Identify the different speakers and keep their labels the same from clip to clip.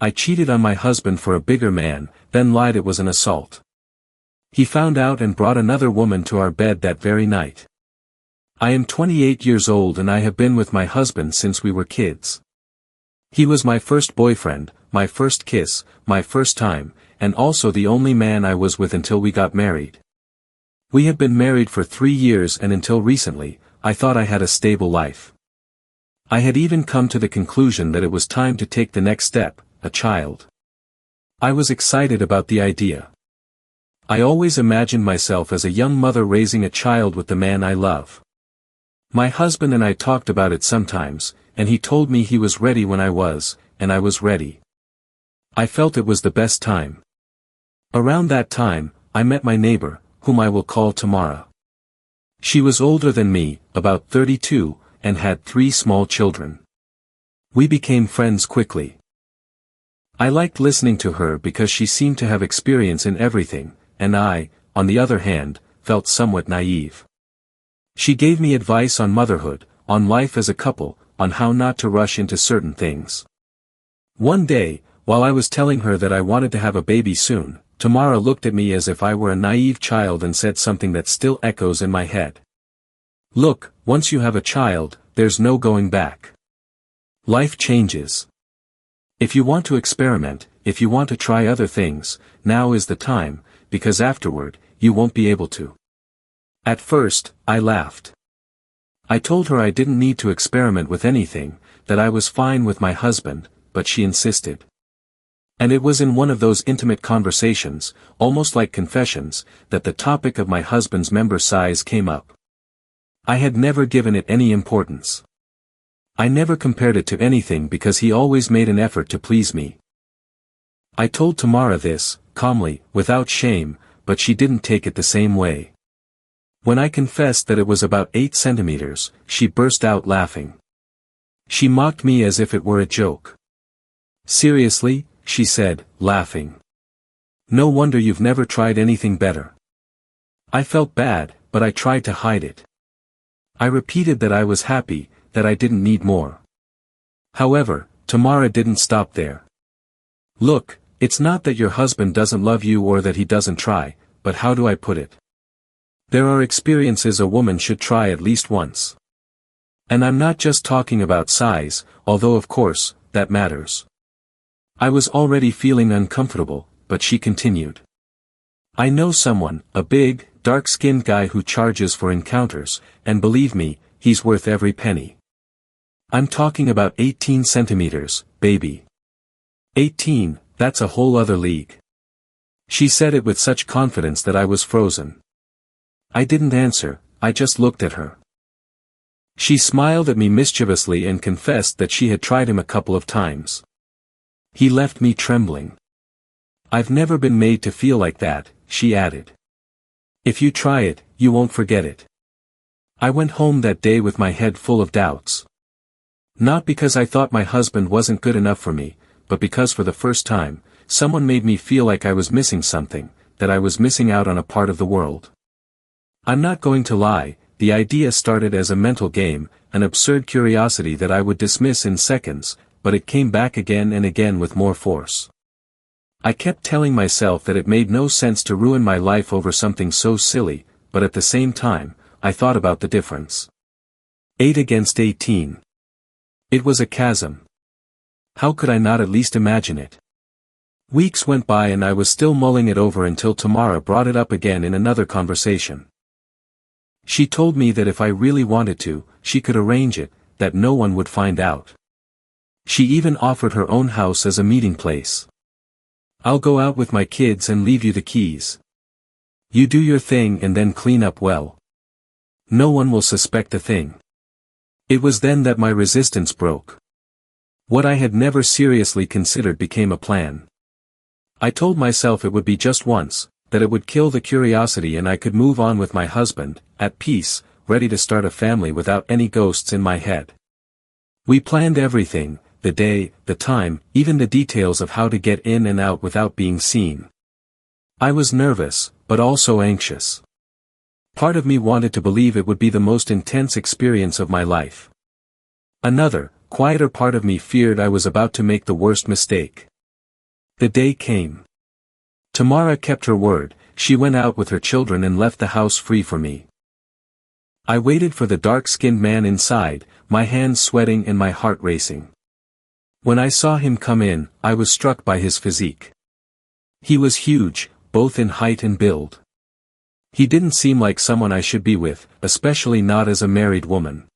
Speaker 1: I cheated on my husband for a bigger man, then lied it was an assault. He found out and brought another woman to our bed that very night. I am 28 years old and I have been with my husband since we were kids. He was my first boyfriend, my first kiss, my first time, and also the only man I was with until we got married. We have been married for 3 years and until recently, I thought I had a stable life. I had even come to the conclusion that it was time to take the next step, a child. I was excited about the idea. I always imagined myself as a young mother raising a child with the man I love. My husband and I talked about it sometimes, and he told me he was ready when I was, and I was ready. I felt it was the best time. Around that time, I met my neighbor, whom I will call Tamara. She was older than me, about 32, and had 3 small children. We became friends quickly. I liked listening to her because she seemed to have experience in everything, and I, on the other hand, felt somewhat naive. She gave me advice on motherhood, on life as a couple, on how not to rush into certain things. One day, while I was telling her that I wanted to have a baby soon, Tamara looked at me as if I were a naive child and said something that still echoes in my head. Look, once you have a child, there's no going back. Life changes. If you want to experiment, if you want to try other things, now is the time, because afterward, you won't be able to. At first, I laughed. I told her I didn't need to experiment with anything, that I was fine with my husband, but she insisted. And it was in one of those intimate conversations, almost like confessions, that the topic of my husband's member size came up. I had never given it any importance. I never compared it to anything because he always made an effort to please me. I told Tamara this, calmly, without shame, but she didn't take it the same way. When I confessed that it was about 8 centimeters, she burst out laughing. She mocked me as if it were a joke. Seriously, she said, laughing. No wonder you've never tried anything better. I felt bad, but I tried to hide it. I repeated that I was happy, that I didn't need more. However, Tamara didn't stop there. Look, it's not that your husband doesn't love you or that he doesn't try, but how do I put it? There are experiences a woman should try at least once. And I'm not just talking about size, although of course, that matters. I was already feeling uncomfortable, but she continued. I know someone, a big, dark-skinned guy who charges for encounters, and believe me, he's worth every penny. I'm talking about 18 centimeters, baby. 18, that's a whole other league. She said it with such confidence that I was frozen. I didn't answer, I just looked at her. She smiled at me mischievously and confessed that she had tried him a couple of times. He left me trembling. I've never been made to feel like that, she added. If you try it, you won't forget it. I went home that day with my head full of doubts. Not because I thought my husband wasn't good enough for me, but because for the first time, someone made me feel like I was missing something, that I was missing out on a part of the world. I'm not going to lie, the idea started as a mental game, an absurd curiosity that I would dismiss in seconds, but it came back again and again with more force. I kept telling myself that it made no sense to ruin my life over something so silly, but at the same time, I thought about the difference. 8 against 18. It was a chasm. How could I not at least imagine it? Weeks went by and I was still mulling it over until Tamara brought it up again in another conversation. She told me that if I really wanted to, she could arrange it, that no one would find out. She even offered her own house as a meeting place. I'll go out with my kids and leave you the keys. You do your thing and then clean up well. No one will suspect a thing. It was then that my resistance broke. What I had never seriously considered became a plan. I told myself it would be just once, that it would kill the curiosity and I could move on with my husband, at peace, ready to start a family without any ghosts in my head. We planned everything, the day, the time, even the details of how to get in and out without being seen. I was nervous, but also anxious. Part of me wanted to believe it would be the most intense experience of my life. Another, quieter part of me feared I was about to make the worst mistake. The day came. Tamara kept her word, she went out with her children and left the house free for me. I waited for the dark-skinned man inside, my hands sweating and my heart racing. When I saw him come in, I was struck by his physique. He was huge, both in height and build. He didn't seem like someone I should be with, especially not as a married woman.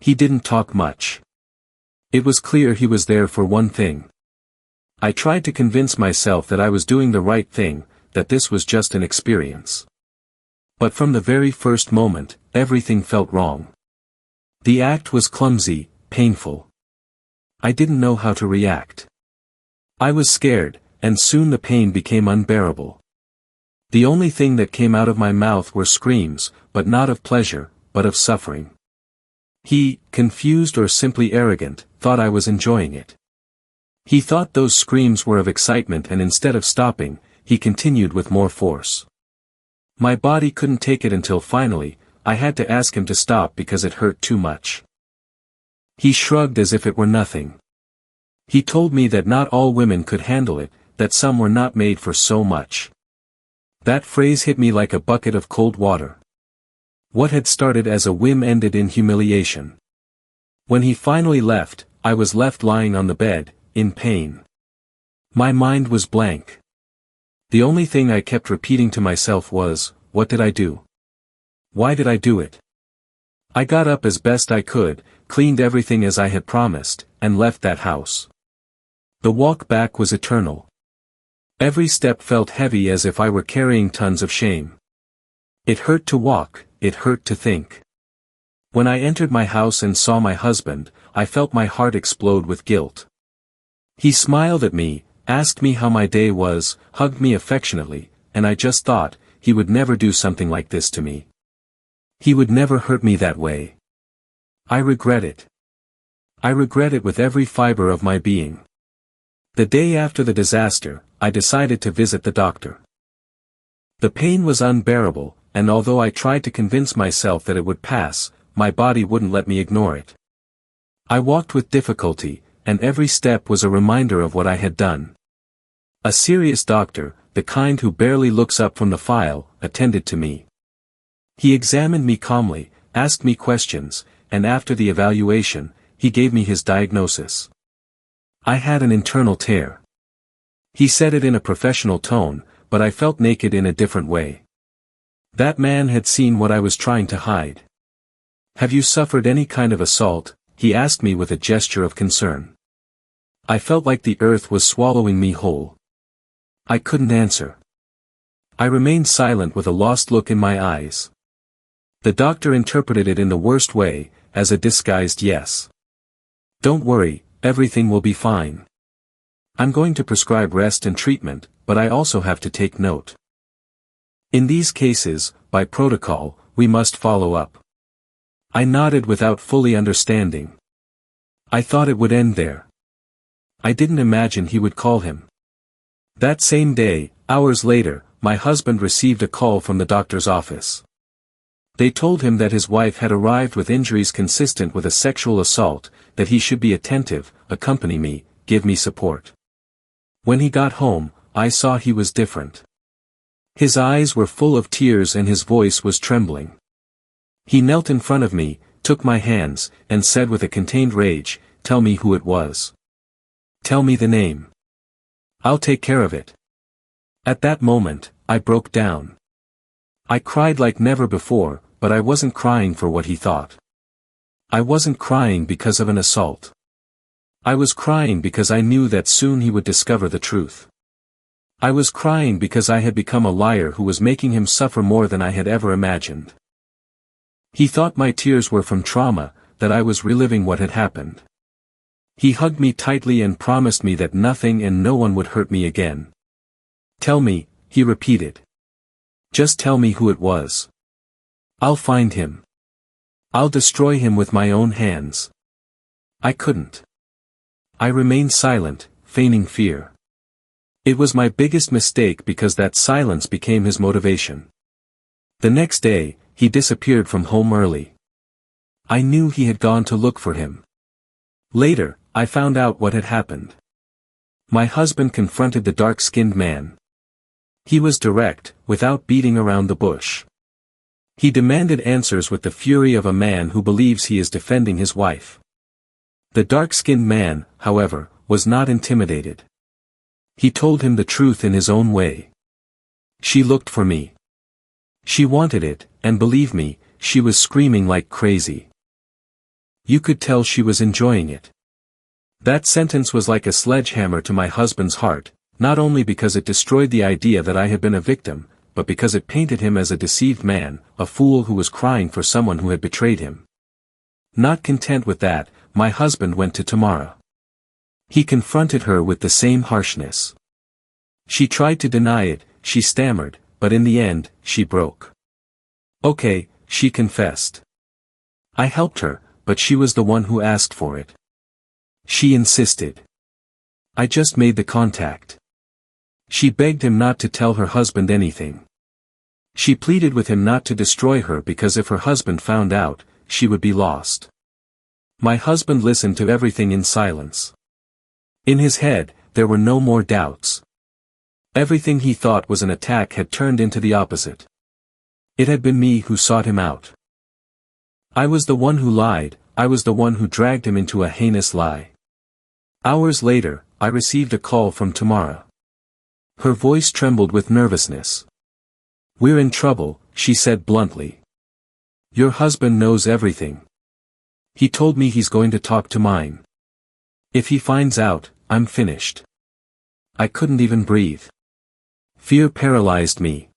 Speaker 1: He didn't talk much. It was clear he was there for one thing. I tried to convince myself that I was doing the right thing, that this was just an experience. But from the very first moment, everything felt wrong. The act was clumsy, painful. I didn't know how to react. I was scared, and soon the pain became unbearable. The only thing that came out of my mouth were screams, but not of pleasure, but of suffering. He, confused or simply arrogant, thought I was enjoying it. He thought those screams were of excitement, and instead of stopping, he continued with more force. My body couldn't take it until finally, I had to ask him to stop because it hurt too much. He shrugged as if it were nothing. He told me that not all women could handle it, that some were not made for so much. That phrase hit me like a bucket of cold water. What had started as a whim ended in humiliation. When he finally left, I was left lying on the bed, in pain. My mind was blank. The only thing I kept repeating to myself was, what did I do? Why did I do it? I got up as best I could, cleaned everything as I had promised, and left that house. The walk back was eternal. Every step felt heavy as if I were carrying tons of shame. It hurt to walk, it hurt to think. When I entered my house and saw my husband, I felt my heart explode with guilt. He smiled at me, asked me how my day was, hugged me affectionately, and I just thought, he would never do something like this to me. He would never hurt me that way. I regret it. I regret it with every fiber of my being. The day after the disaster, I decided to visit the doctor. The pain was unbearable, and although I tried to convince myself that it would pass, my body wouldn't let me ignore it. I walked with difficulty, and every step was a reminder of what I had done. A serious doctor, the kind who barely looks up from the file, attended to me. He examined me calmly, asked me questions, and after the evaluation, he gave me his diagnosis. I had an internal tear. He said it in a professional tone, but I felt naked in a different way. That man had seen what I was trying to hide. Have you suffered any kind of assault? He asked me with a gesture of concern. I felt like the earth was swallowing me whole. I couldn't answer. I remained silent with a lost look in my eyes. The doctor interpreted it in the worst way, as a disguised yes. Don't worry, everything will be fine. I'm going to prescribe rest and treatment, but I also have to take note. In these cases, by protocol, we must follow up. I nodded without fully understanding. I thought it would end there. I didn't imagine he would call him. That same day, hours later, my husband received a call from the doctor's office. They told him that his wife had arrived with injuries consistent with a sexual assault, that he should be attentive, accompany me, give me support. When he got home, I saw he was different. His eyes were full of tears and his voice was trembling. He knelt in front of me, took my hands, and said with a contained rage, "Tell me who it was. Tell me the name. I'll take care of it." At that moment, I broke down. I cried like never before, but I wasn't crying for what he thought. I wasn't crying because of an assault. I was crying because I knew that soon he would discover the truth. I was crying because I had become a liar who was making him suffer more than I had ever imagined. He thought my tears were from trauma, that I was reliving what had happened. He hugged me tightly and promised me that nothing and no one would hurt me again. "Tell me," he repeated. "Just tell me who it was. I'll find him. I'll destroy him with my own hands." I couldn't. I remained silent, feigning fear. It was my biggest mistake because that silence became his motivation. The next day, he disappeared from home early. I knew he had gone to look for him. Later, I found out what had happened. My husband confronted the dark-skinned man. He was direct, without beating around the bush. He demanded answers with the fury of a man who believes he is defending his wife. The dark-skinned man, however, was not intimidated. He told him the truth in his own way. She looked for me. She wanted it, and believe me, she was screaming like crazy. You could tell she was enjoying it. That sentence was like a sledgehammer to my husband's heart, not only because it destroyed the idea that I had been a victim, but because it painted him as a deceived man, a fool who was crying for someone who had betrayed him. Not content with that, my husband went to Tamara. He confronted her with the same harshness. She tried to deny it, she stammered, but in the end, she broke. Okay, she confessed. I helped her, but she was the one who asked for it. She insisted. I just made the contact. She begged him not to tell her husband anything. She pleaded with him not to destroy her because if her husband found out, she would be lost. My husband listened to everything in silence. In his head, there were no more doubts. Everything he thought was an attack had turned into the opposite. It had been me who sought him out. I was the one who lied, I was the one who dragged him into a heinous lie. Hours later, I received a call from Tamara. Her voice trembled with nervousness. We're in trouble, she said bluntly. Your husband knows everything. He told me he's going to talk to mine. If he finds out, I'm finished. I couldn't even breathe. Fear paralyzed me.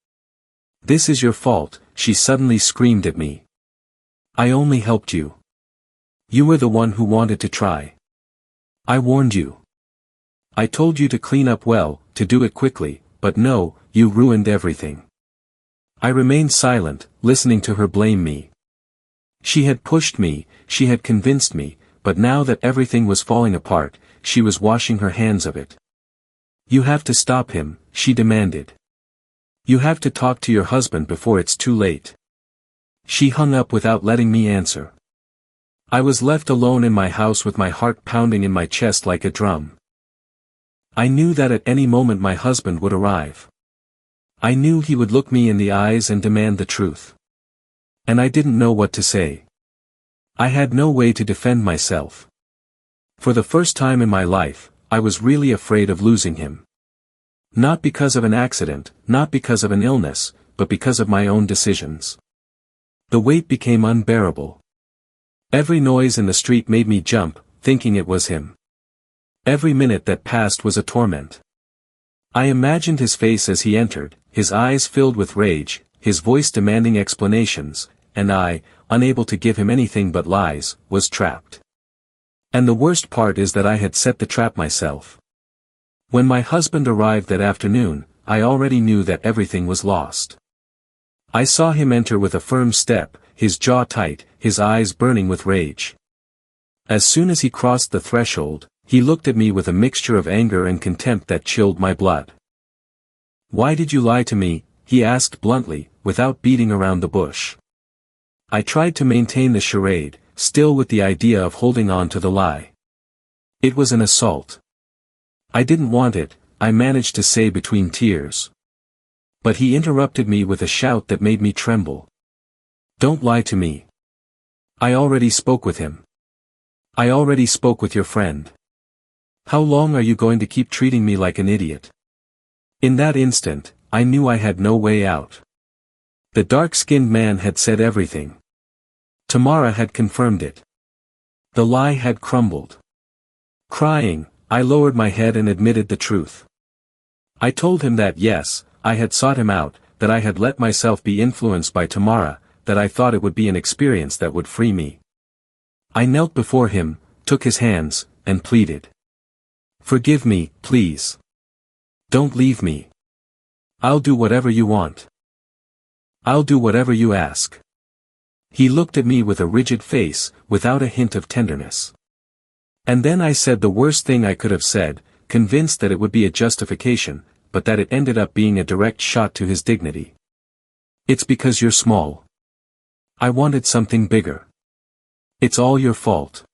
Speaker 1: This is your fault, she suddenly screamed at me. I only helped you. You were the one who wanted to try. I warned you. I told you to clean up well, to do it quickly, but no, you ruined everything. I remained silent, listening to her blame me. She had pushed me, she had convinced me, but now that everything was falling apart, she was washing her hands of it. You have to stop him, she demanded. You have to talk to your husband before it's too late. She hung up without letting me answer. I was left alone in my house with my heart pounding in my chest like a drum. I knew that at any moment my husband would arrive. I knew he would look me in the eyes and demand the truth. And I didn't know what to say. I had no way to defend myself. For the first time in my life, I was really afraid of losing him. Not because of an accident, not because of an illness, but because of my own decisions. The weight became unbearable. Every noise in the street made me jump, thinking it was him. Every minute that passed was a torment. I imagined his face as he entered, his eyes filled with rage, his voice demanding explanations, and I, unable to give him anything but lies, was trapped. And the worst part is that I had set the trap myself. When my husband arrived that afternoon, I already knew that everything was lost. I saw him enter with a firm step, his jaw tight, his eyes burning with rage. As soon as he crossed the threshold, he looked at me with a mixture of anger and contempt that chilled my blood. Why did you lie to me? He asked bluntly, without beating around the bush. I tried to maintain the charade, still with the idea of holding on to the lie. It was an assault. I didn't want it, I managed to say between tears. But he interrupted me with a shout that made me tremble. Don't lie to me. I already spoke with him. I already spoke with your friend. How long are you going to keep treating me like an idiot? In that instant, I knew I had no way out. The dark-skinned man had said everything. Tamara had confirmed it. The lie had crumbled. Crying, I lowered my head and admitted the truth. I told him that yes, I had sought him out, that I had let myself be influenced by Tamara, that I thought it would be an experience that would free me. I knelt before him, took his hands, and pleaded. Forgive me, please. Don't leave me. I'll do whatever you want. I'll do whatever you ask. He looked at me with a rigid face, without a hint of tenderness. And then I said the worst thing I could have said, convinced that it would be a justification, but that it ended up being a direct shot to his dignity. It's because you're small. I wanted something bigger. It's all your fault.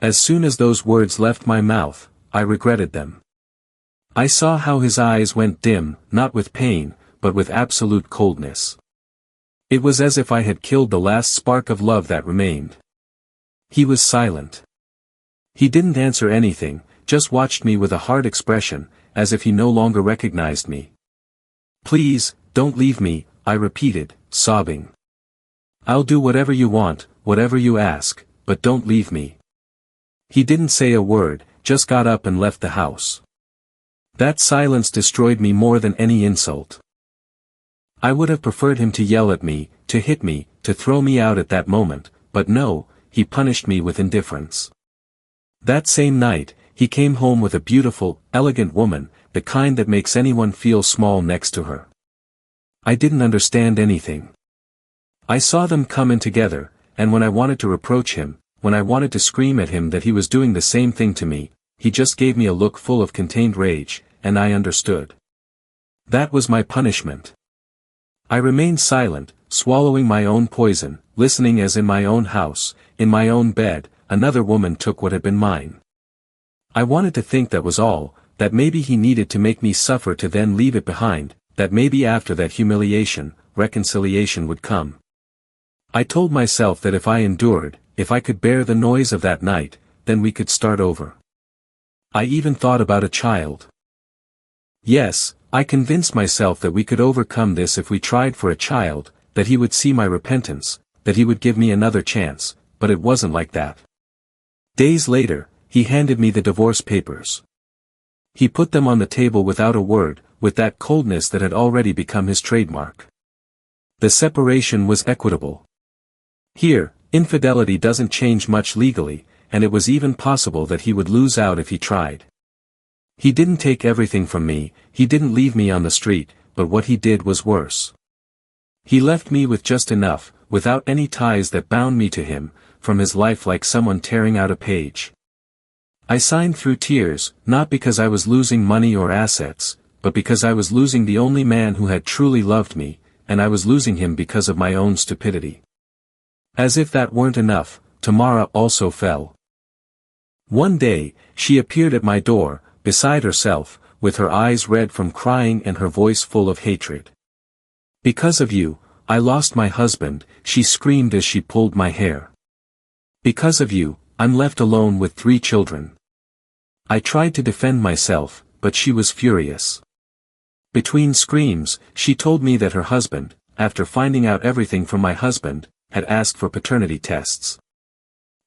Speaker 1: As soon as those words left my mouth, I regretted them. I saw how his eyes went dim, not with pain, but with absolute coldness. It was as if I had killed the last spark of love that remained. He was silent. He didn't answer anything, just watched me with a hard expression, as if he no longer recognized me. "Please, don't leave me," I repeated, sobbing. "I'll do whatever you want, whatever you ask, but don't leave me." He didn't say a word, just got up and left the house. That silence destroyed me more than any insult. I would have preferred him to yell at me, to hit me, to throw me out at that moment, but no, he punished me with indifference. That same night, he came home with a beautiful, elegant woman, the kind that makes anyone feel small next to her. I didn't understand anything. I saw them come in together, and when I wanted to reproach him, when I wanted to scream at him that he was doing the same thing to me, he just gave me a look full of contained rage, and I understood. That was my punishment. I remained silent, swallowing my own poison, listening as in my own house, in my own bed, another woman took what had been mine. I wanted to think that was all, that maybe he needed to make me suffer to then leave it behind, that maybe after that humiliation, reconciliation would come. I told myself that if I endured, if I could bear the noise of that night, then we could start over. I even thought about a child. Yes, I convinced myself that we could overcome this if we tried for a child, that he would see my repentance, that he would give me another chance, but it wasn't like that. Days later, he handed me the divorce papers. He put them on the table without a word, with that coldness that had already become his trademark. The separation was equitable. Here, infidelity doesn't change much legally, and it was even possible that he would lose out if he tried. He didn't take everything from me, he didn't leave me on the street, but what he did was worse. He left me with just enough, without any ties that bound me to him, from his life like someone tearing out a page. I signed through tears, not because I was losing money or assets, but because I was losing the only man who had truly loved me, and I was losing him because of my own stupidity. As if that weren't enough, Tamara also fell. One day, she appeared at my door, beside herself, with her eyes red from crying and her voice full of hatred. "Because of you, I lost my husband," she screamed as she pulled my hair. "Because of you, I'm left alone with 3 children." I tried to defend myself, but she was furious. Between screams, she told me that her husband, after finding out everything from my husband, had asked for paternity tests.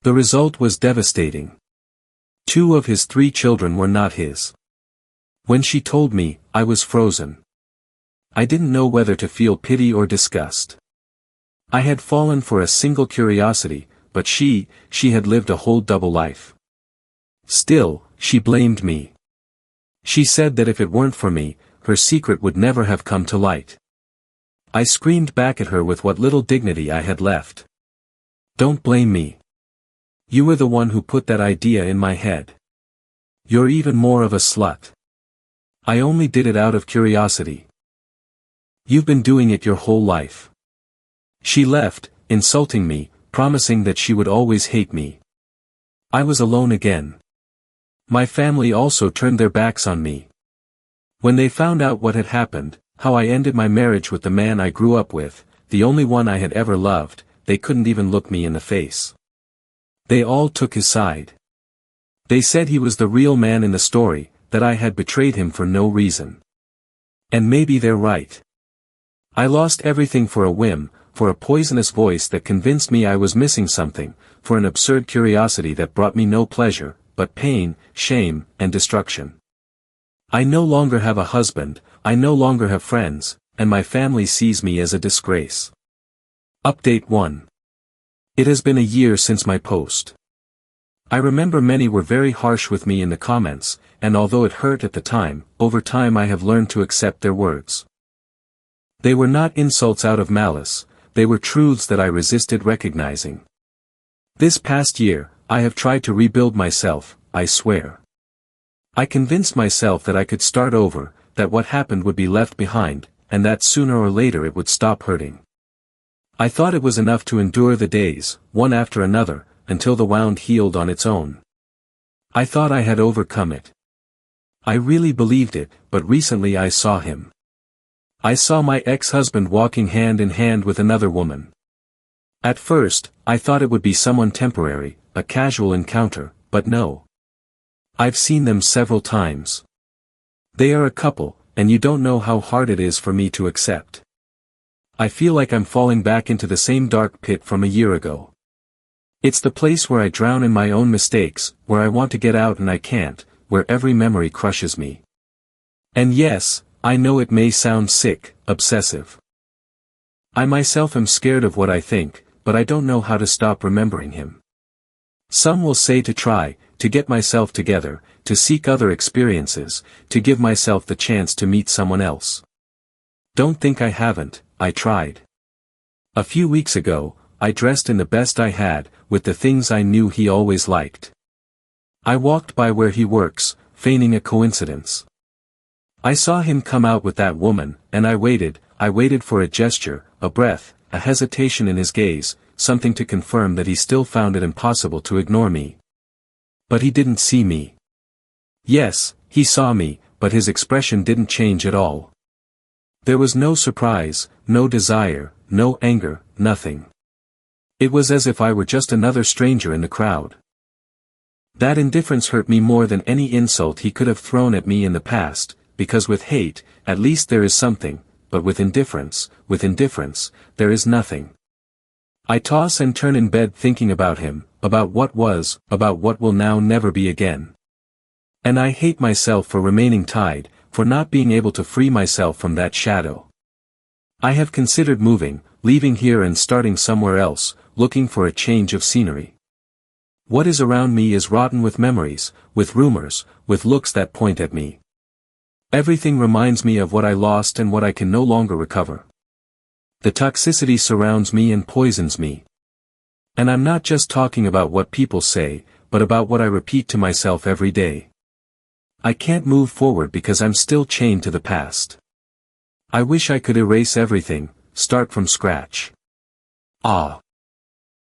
Speaker 1: The result was devastating. 2 of his 3 children were not his. When she told me, I was frozen. I didn't know whether to feel pity or disgust. I had fallen for a single curiosity, but she had lived a whole double life. Still, she blamed me. She said that if it weren't for me, her secret would never have come to light. I screamed back at her with what little dignity I had left. "Don't blame me. You were the one who put that idea in my head. You're even more of a slut. I only did it out of curiosity. You've been doing it your whole life." She left, insulting me, promising that she would always hate me. I was alone again. My family also turned their backs on me. When they found out what had happened, how I ended my marriage with the man I grew up with, the only one I had ever loved, they couldn't even look me in the face. They all took his side. They said he was the real man in the story, that I had betrayed him for no reason. And maybe they're right. I lost everything for a whim, for a poisonous voice that convinced me I was missing something, for an absurd curiosity that brought me no pleasure, but pain, shame, and destruction. I no longer have a husband, I no longer have friends, and my family sees me as a disgrace. Update 1. It has been a year since my post. I remember many were very harsh with me in the comments, and although it hurt at the time, over time I have learned to accept their words. They were not insults out of malice, they were truths that I resisted recognizing. This past year, I have tried to rebuild myself, I swear. I convinced myself that I could start over, that what happened would be left behind, and that sooner or later it would stop hurting. I thought it was enough to endure the days, one after another, until the wound healed on its own. I thought I had overcome it. I really believed it, but recently I saw him. I saw my ex-husband walking hand in hand with another woman. At first, I thought it would be someone temporary, a casual encounter, but no. I've seen them several times. They are a couple, and you don't know how hard it is for me to accept. I feel like I'm falling back into the same dark pit from a year ago. It's the place where I drown in my own mistakes, where I want to get out and I can't, where every memory crushes me. And yes, I know it may sound sick, obsessive. I myself am scared of what I think, but I don't know how to stop remembering him. Some will say to try, to get myself together, to seek other experiences, to give myself the chance to meet someone else. Don't think I haven't, I tried. A few weeks ago, I dressed in the best I had, with the things I knew he always liked. I walked by where he works, feigning a coincidence. I saw him come out with that woman, and I waited for a gesture, a breath, a hesitation in his gaze, something to confirm that he still found it impossible to ignore me. But he didn't see me. Yes, he saw me, but his expression didn't change at all. There was no surprise, no desire, no anger, nothing. It was as if I were just another stranger in the crowd. That indifference hurt me more than any insult he could have thrown at me in the past, because with hate, at least there is something, but with indifference, there is nothing. I toss and turn in bed thinking about him, about what was, about what will now never be again. And I hate myself for remaining tied, for not being able to free myself from that shadow. I have considered moving, leaving here and starting somewhere else, looking for a change of scenery. What is around me is rotten with memories, with rumors, with looks that point at me. Everything reminds me of what I lost and what I can no longer recover. The toxicity surrounds me and poisons me. And I'm not just talking about what people say, but about what I repeat to myself every day. I can't move forward because I'm still chained to the past. I wish I could erase everything, start from scratch. Ah.